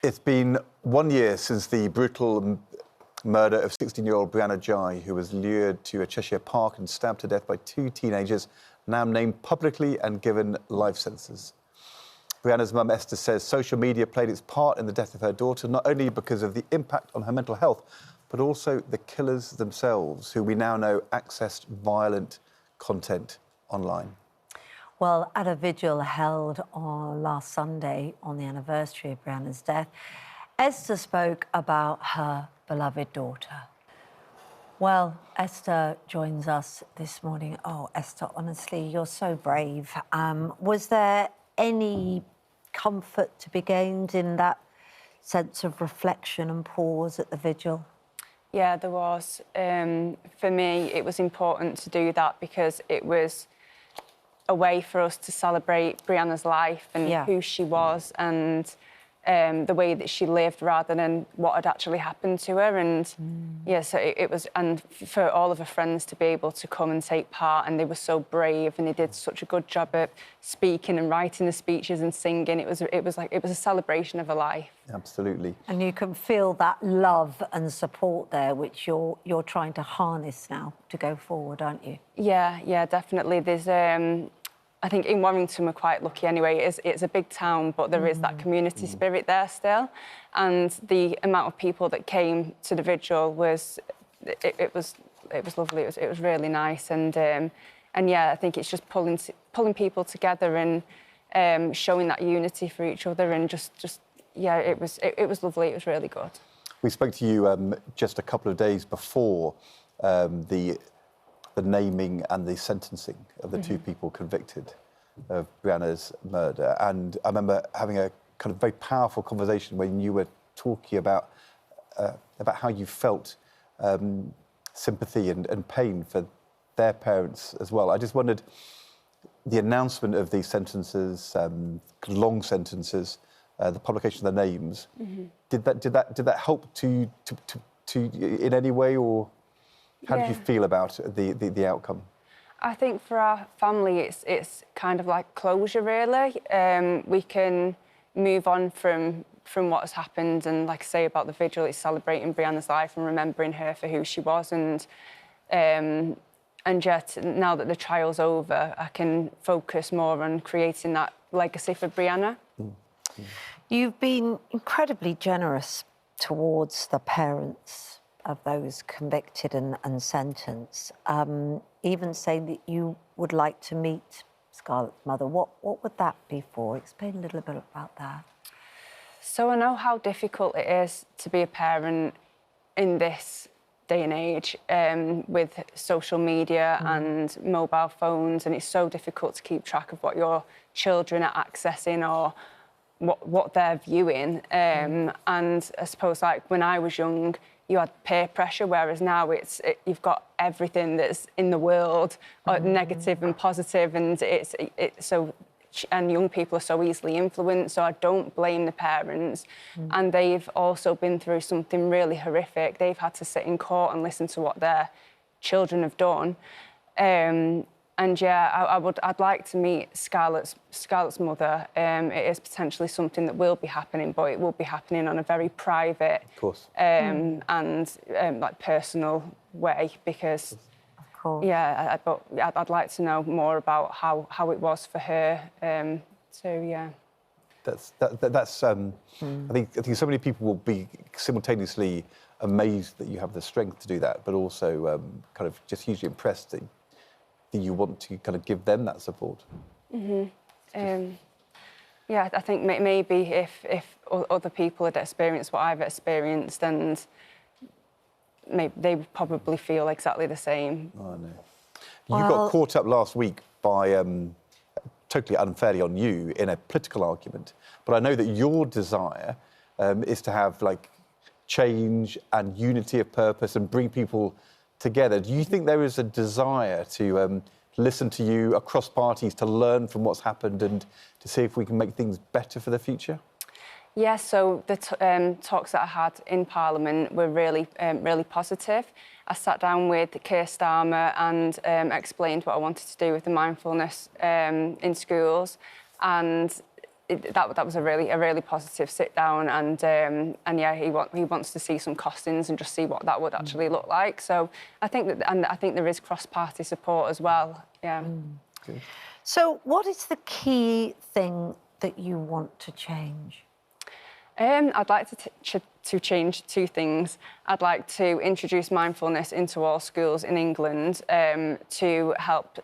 It's been 1 year since the brutal murder of 16-year-old Brianna Ghey, who was lured to a Cheshire park and stabbed to death by two teenagers, now named publicly and given life sentences. Brianna's mum, Esther, says social media played its part in the death of her daughter, not only because of the impact on her mental health, but also the killers themselves, who we now know accessed violent content online. Well, at a vigil held on last Sunday on the anniversary of Brianna's death, Esther spoke about her beloved daughter. Well, Esther joins us this morning. Oh, Esther, honestly, you're so brave. Was there any comfort to be gained in that sense of reflection and pause at the vigil? Yeah, there was. For me, it was important to do that because it was a way for us to celebrate Brianna's life and who she was and the way that she lived rather than what had actually happened to her. And yeah, so it was, and for all of her friends to be able to come and take part, and they were so brave and they did such a good job at speaking and writing the speeches and singing. It was a celebration of her life. Absolutely. And you can feel that love and support there, which you're trying to harness now to go forward, aren't you? Yeah, definitely. There's I think in Warrington we're quite lucky anyway. It's a big town, but there is that community spirit there still. And the amount of people that came to the vigil was lovely. It was really nice. And yeah, I think it's just pulling people together and showing that unity for each other. And just yeah, it was lovely. It was really good. We spoke to you just a couple of days before the naming and the sentencing of the two people convicted of Brianna's murder. And I remember having a kind of very powerful conversation when you were talking about how you felt sympathy and pain for their parents as well. I just wondered, the announcement of these sentences, long sentences, the publication of their names, did that help to in any way, or how did you feel about the outcome? I think for our family, it's kind of like closure, really. We can move on from what has happened, and like I say about the vigil, it's celebrating Brianna's life and remembering her for who she was. And yet, now that the trial's over, I can focus more on creating that legacy for Brianna. You've been incredibly generous towards the parents of those convicted and sentenced, even saying that you would like to meet Scarlett's mother. What would that be for? Explain a little bit about that. So I know how difficult it is to be a parent in this day and age with social media and mobile phones, and it's so difficult to keep track of what your children are accessing or what they're viewing. And I suppose, like, when I was young, you had peer pressure, whereas now you've got everything that's in the world, negative and positive, and and young people are so easily influenced, so I don't blame the parents. And they've also been through something really horrific. They've had to sit in court and listen to what their children have done. And yeah, I'd like to meet Scarlett's mother. It is potentially something that will be happening, but it will be happening on a very private, of course, and like personal way, because, of course, yeah. But I'd like to know more about how it was for her. So yeah. That's. I think so many people will be simultaneously amazed that you have the strength to do that, but also kind of just hugely impressed that you want to kind of give them that support. Yeah, I think maybe if other people had experienced what I've experienced, and maybe they would probably feel exactly the same. Oh, no. You got caught up last week by, totally unfairly on you, in a political argument. But I know that your desire is to have, like, change and unity of purpose and bring people together. Do you think there is a desire to listen to you across parties, to learn from what's happened and to see if we can make things better for the future? Yeah, so the talks that I had in Parliament were really positive. I sat down with Keir Starmer and explained what I wanted to do with the mindfulness in schools. And that was a really positive sit down, and yeah, he wants to see some costings and just see what that would actually look like. So I think there is cross-party support as well. Yeah. Good. So what is the key thing that you want to change? I'd like to change two things. I'd like to introduce mindfulness into all schools in England to help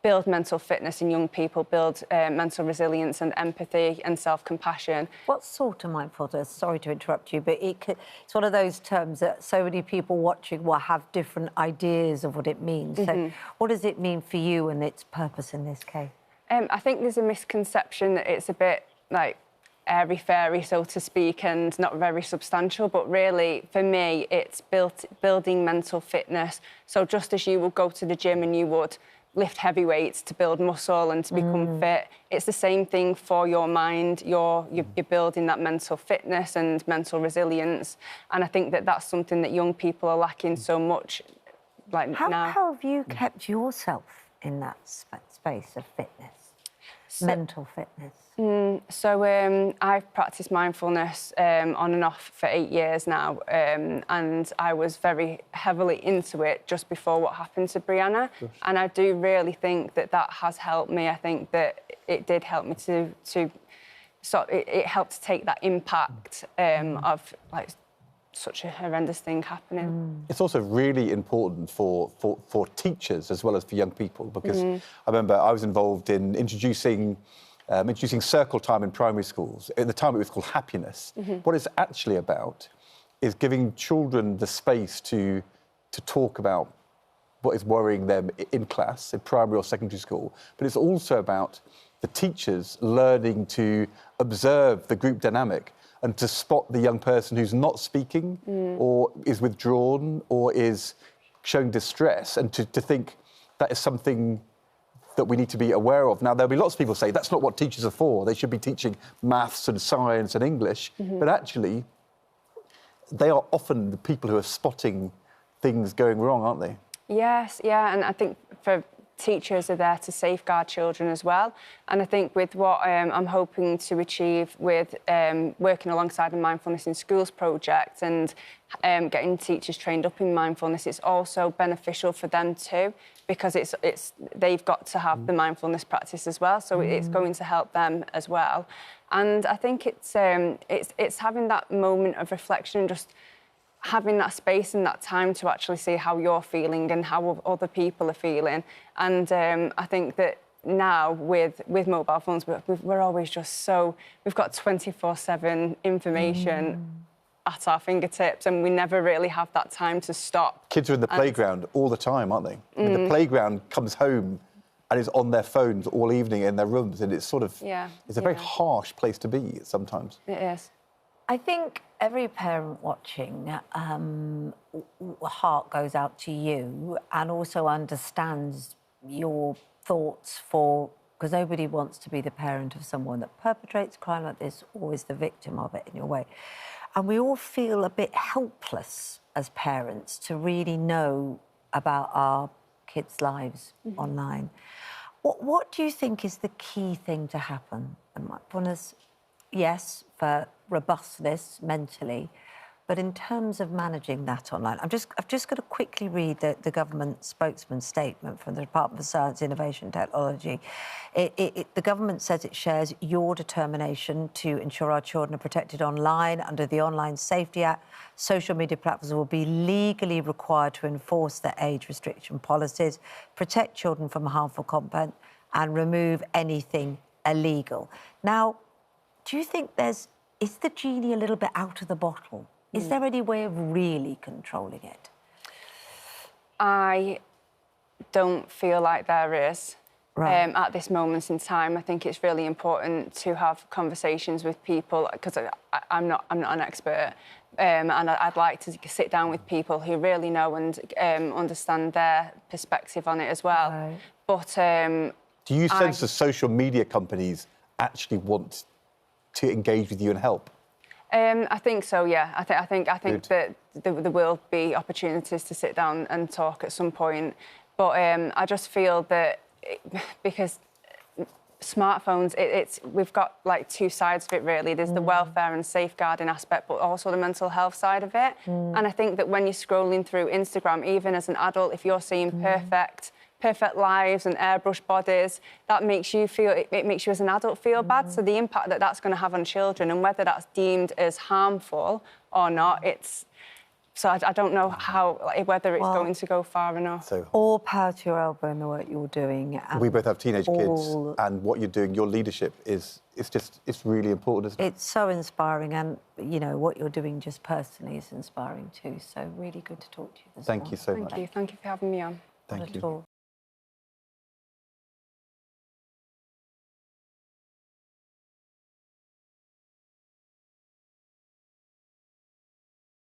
build mental fitness in young people, build mental resilience and empathy and self-compassion. What sort of mindfulness? Sorry to interrupt you, but it's one of those terms that so many people watching will have different ideas of what it means. So what does it mean for you and its purpose in this case? I think there's a misconception that it's a bit like airy-fairy, so to speak, and not very substantial, but really, for me, it's building mental fitness. So just as you would go to the gym and you would lift heavy weights to build muscle and to become fit, it's the same thing for your mind. You're building that mental fitness and mental resilience, and I think that that's something that young people are lacking so much now. How have you kept yourself in that space of fitness, mental fitness? I've practiced mindfulness on and off for 8 years now, and I was very heavily into it just before what happened to Brianna. Gosh. And I do really think that has helped me. I think that it did help me it helped to take that impact of such a horrendous thing happening. It's also really important for teachers as well as for young people, because I remember I was involved in introducing circle time in primary schools. At the time, it was called happiness. What it's actually about is giving children the space to talk about what is worrying them in class, in primary or secondary school. But it's also about the teachers learning to observe the group dynamic and to spot the young person who's not speaking or is withdrawn or is showing distress, and to think that is something that we need to be aware of. Now, there'll be lots of people say that's not what teachers are for. They should be teaching maths and science and English. But actually, they are often the people who are spotting things going wrong, aren't they? Yes, yeah, and I think teachers are there to safeguard children as well. And I think with what I'm hoping to achieve with working alongside the Mindfulness in Schools project and getting teachers trained up in mindfulness, it's also beneficial for them too, because they've got to have the mindfulness practice as well, so it's going to help them as well. And I think it's having that moment of reflection and just having that space and that time to actually see how you're feeling and how other people are feeling. And I think that now with mobile phones, we're always just we've got 24/7 information at our fingertips, and we never really have that time to stop. Kids are in the playground all the time, aren't they? I mean, the playground comes home and is on their phones all evening in their rooms, and it's it's a very harsh place to be sometimes. It is. I think every parent watching, heart goes out to you and also understands your thoughts because nobody wants to be the parent of someone that perpetrates crime like this or is the victim of it in your way. And we all feel a bit helpless as parents to really know about our kids' lives online. What do you think is the key thing to happen? And mindfulness, yes, for robustness mentally, but in terms of managing that online, I've just got to quickly read the government spokesman's statement from the Department of Science, Innovation and Technology. The government says it shares your determination to ensure our children are protected online under the Online Safety Act. Social media platforms will be legally required to enforce their age restriction policies, protect children from harmful content, and remove anything illegal. Now, do you think is the genie a little bit out of the bottle? Is there any way of really controlling it? I don't feel like there is. Right. At this moment in time. I think it's really important to have conversations with people, because I'm not an expert, and I'd like to sit down with people who really know and understand their perspective on it as well. Right. But do you sense the social media companies actually want to engage with you and help? I think so, yeah. I think that there will be opportunities to sit down and talk at some point. But I just feel that because smartphones, we've got like two sides of it really. There's the welfare and safeguarding aspect, but also the mental health side of it. And I think that when you're scrolling through Instagram, even as an adult, if you're seeing perfect lives and airbrushed bodies, that makes you feel, it makes you as an adult feel bad. So the impact that that's going to have on children, and whether that's deemed as harmful or not, so I don't know whether it's going to go far enough. So, all power to your elbow in the work you're doing. And we both have teenage kids, and what you're doing, your leadership it's really important, isn't it? It's so inspiring, and, you know, what you're doing just personally is inspiring too. So really good to talk to you this morning. Thank you so much. Thank you for having me on. Thank you. Not at all.